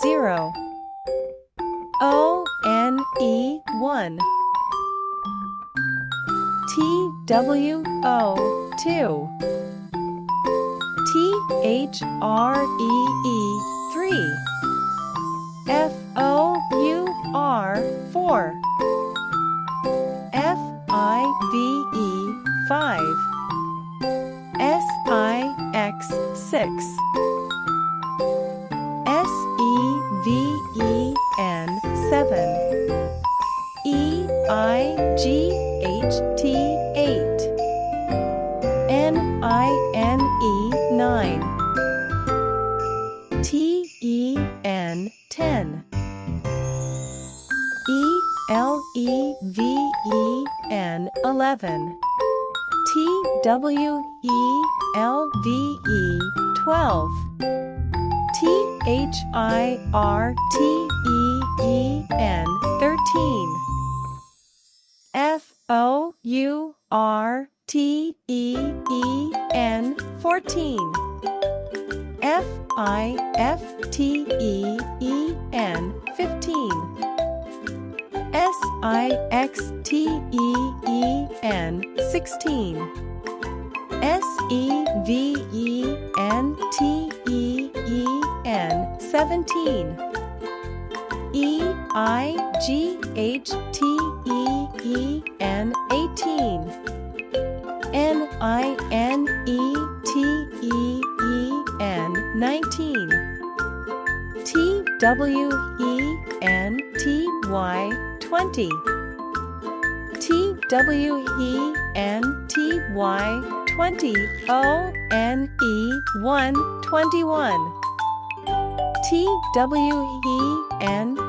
ZERO 0, ONE 1, TWO 2, THREE 3, FOUR 4, FIVE 5, SIX 6, SEVEN 7, EIGHT 8, NINE 9, TEN 10, ELEVEN 11, TWELVE 12, THIRTEN 13, FOURTEEN 14, FIFTEEN 15, SIXTEEN 16, SEVENTEEN 17, EIGHTEEN 18, NINETEEN 19, TWENTY 20, TWENTY 20, ONE 1 21,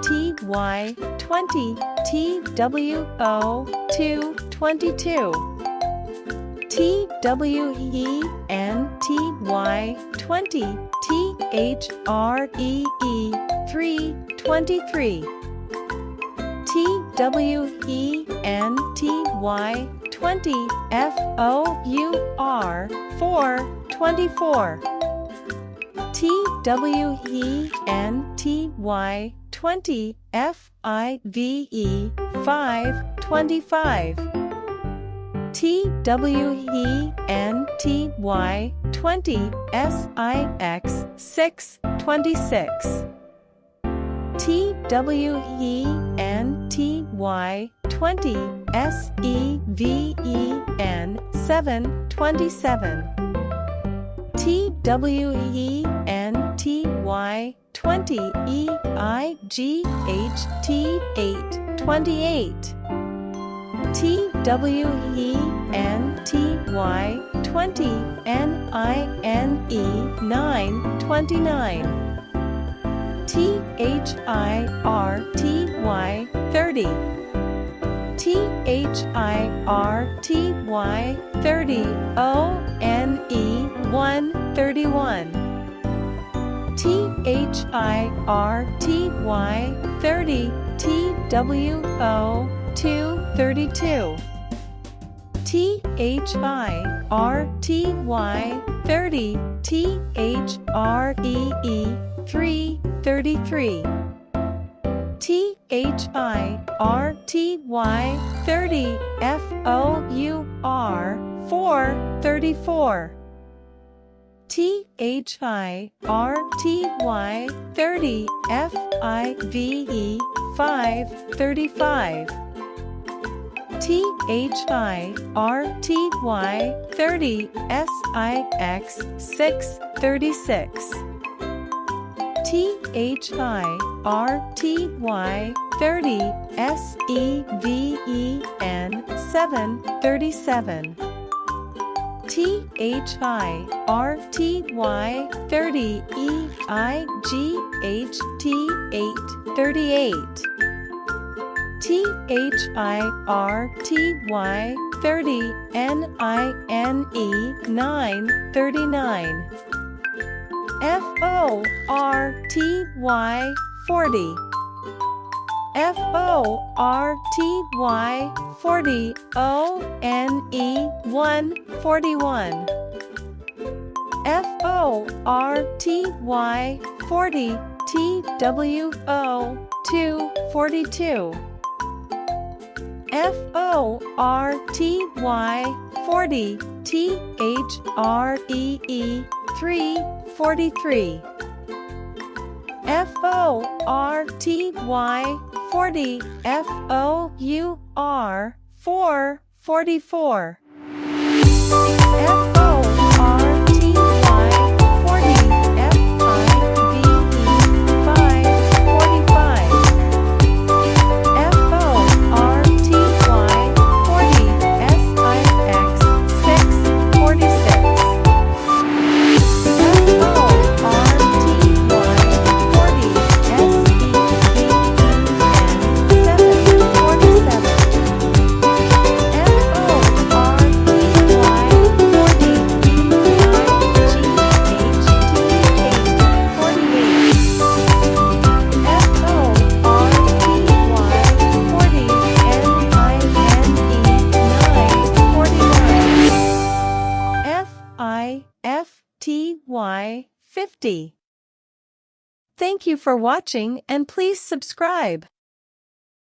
TWENTY 20, TWO 2 22, TWENTY 20, THREE 3 23, TWENTY 20, FOUR 4 24, TWENTY 20, FIVE 5 25, TWENTY 20, SIX 6 26, TWENTY 20, SEVEN 7 27, TWENTY 20, EIGHT 8 28, TWENTY 20, NINE 9 29, THIRTY 30, THIRTY 30, ONE 1 31, THIRTY 30, TWO 2 32, THIRTY 30, THREE 3 33, THIRTY 30, FOUR 4 34, THIRTY 30, FIVE 5 35, THIRTY 30, SIX 6 36, THIRTY 30, SEVEN 7 37, THIRTY 30, EIGHT 8 38, THIRTY 30, NINE 9 39, FORTY 40, FORTY 40, ONE 1 41, FORTY 40 TWO 42 FORTY 40 THREE 343 FORTY 40 FOUR 444 FIFTY 50. Thank you for watching and please subscribe.